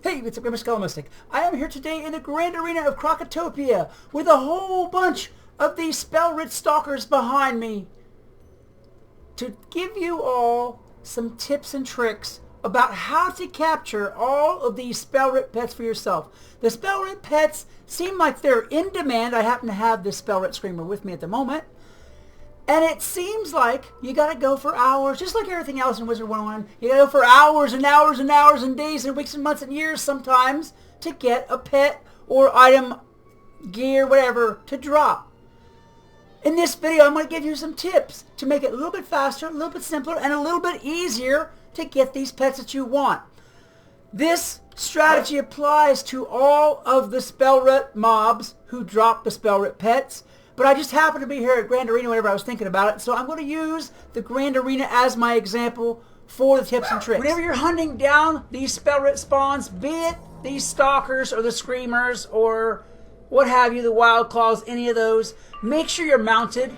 Hey, it's Skelemystyk. I am here today in the Grand Arena of Crocotopia with a whole bunch of these Spellwrit stalkers behind me to give you all some tips and tricks about how to capture all of these Spellwrit pets for yourself. The Spellwrit pets seem like they're in demand. I happen to have this Spellwrit Screamer with me at the moment. And it seems like you got to go for hours, just like everything else in Wizard101. You got to go for hours and hours and hours and days and weeks and months and years sometimes to get a pet or item, gear, whatever, to drop. In this video, I'm going to give you some tips to make it a little bit faster, a little bit simpler, and a little bit easier to get these pets that you want. This strategy applies to all of the Spellwrit mobs who drop the Spellwrit pets. But I just happened to be here at Grand Arena whenever I was thinking about it, so I'm going to use the Grand Arena as my example for the tips and tricks. Whenever you're hunting down these Spellwrit spawns, be it these stalkers or the screamers or what have you, the wild claws, any of those, make sure you're mounted.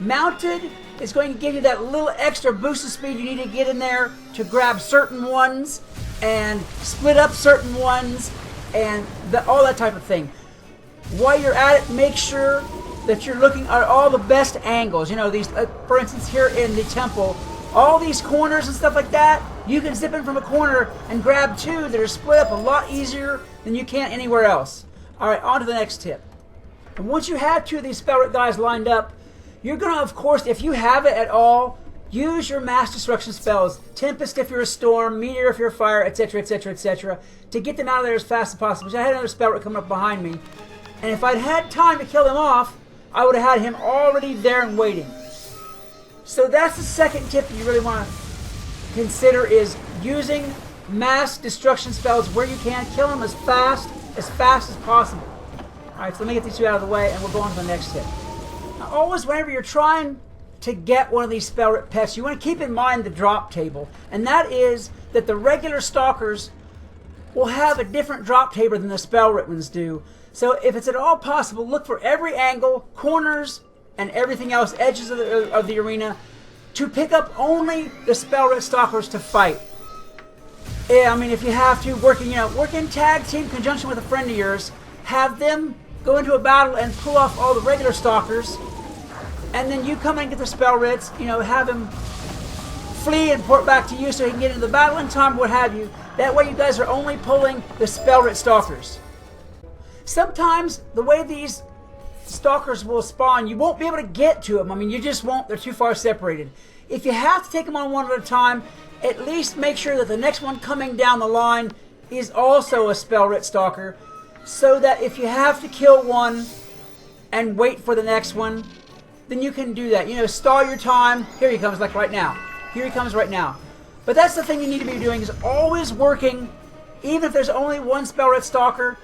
Mounted is going to give you that little extra boost of speed you need to get in there to grab certain ones and split up certain ones and all that type of thing. While you're at it, make sure that you're looking at all the best angles. You know, these, for instance, here in the temple, all these corners and stuff like that, you can zip in from a corner and grab two that are split up a lot easier than you can anywhere else. All right, on to the next tip. And once you have two of these Spellwrit guys lined up, you're going to, of course, if you have it at all, use your mass destruction spells. Tempest if you're a storm, meteor if you're a fire, etc., etc., etc., to get them out of there as fast as possible. So I had another Spellwrit coming up behind me, and if I'd had time to kill them off, I would have had him already there and waiting. So that's the second tip you really want to consider, is using mass destruction spells where you can. Kill them as fast as possible. Alright, so let me get these two out of the way and we'll go on to the next tip. Now, always whenever you're trying to get one of these Spellwrit pets, you want to keep in mind the drop table. And that is that the regular stalkers will have a different drop table than the Spellwrit ones do. So if it's at all possible, look for every angle, corners, and everything else, edges of the arena, to pick up only the Spellwrit stalkers to fight. Yeah, I mean, if you have to, work in tag team conjunction with a friend of yours, have them go into a battle and pull off all the regular stalkers, and then you come in and get the Spellwrits, have him flee and port back to you so he can get into the battle in time, what have you. That way you guys are only pulling the Spellwrit stalkers. Sometimes the way these stalkers will spawn, you won't be able to get to them. I mean, you just won't. They're too far separated. If you have to take them on one at a time, at least make sure that the next one coming down the line is also a Spellwrit stalker, so that if you have to kill one and wait for the next one, then you can do that. Stall your time. Here he comes, like right now. Here he comes right now. But that's the thing you need to be doing, is always working, even if there's only one Spellwrit stalker.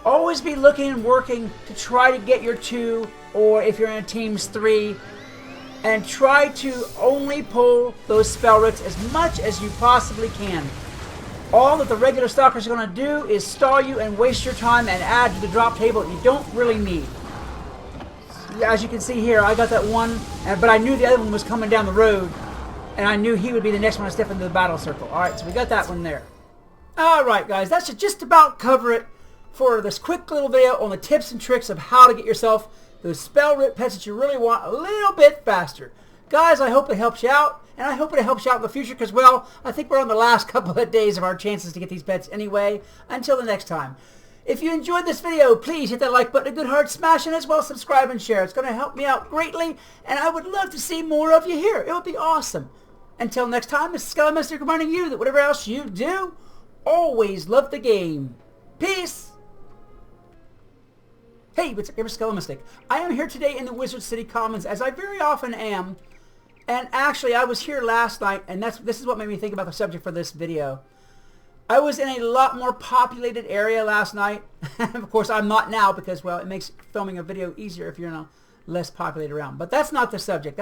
Always be looking and working to try to get your two, or if you're in teams 3, and try to only pull those Spellwrits as much as you possibly can. All that the regular stalkers are going to do is stall you and waste your time and add to the drop table that you don't really need. As you can see here, I got that one, but I knew the other one was coming down the road, and I knew he would be the next one to step into the battle circle. Alright, so we got that one there. Alright guys, that should just about cover it for this quick little video on the tips and tricks of how to get yourself those Spellwrit pets that you really want a little bit faster. Guys, I hope it helps you out, and I hope it helps you out in the future because, well, I think we're on the last couple of days of our chances to get these pets anyway. Until the next time. If you enjoyed this video, please hit that like button, a good hard smash, and as well subscribe and share. It's going to help me out greatly, and I would love to see more of you here. It would be awesome. Until next time, this is Skelemystyk reminding you that whatever else you do, always love the game. Peace! Hey, it's Skelemystyk. I am here today in the Wizard City Commons, as I very often am. And actually, I was here last night, and this is what made me think about the subject for this video. I was in a lot more populated area last night. Of course, I'm not now because, well, it makes filming a video easier if you're in a less populated realm. But that's not the subject.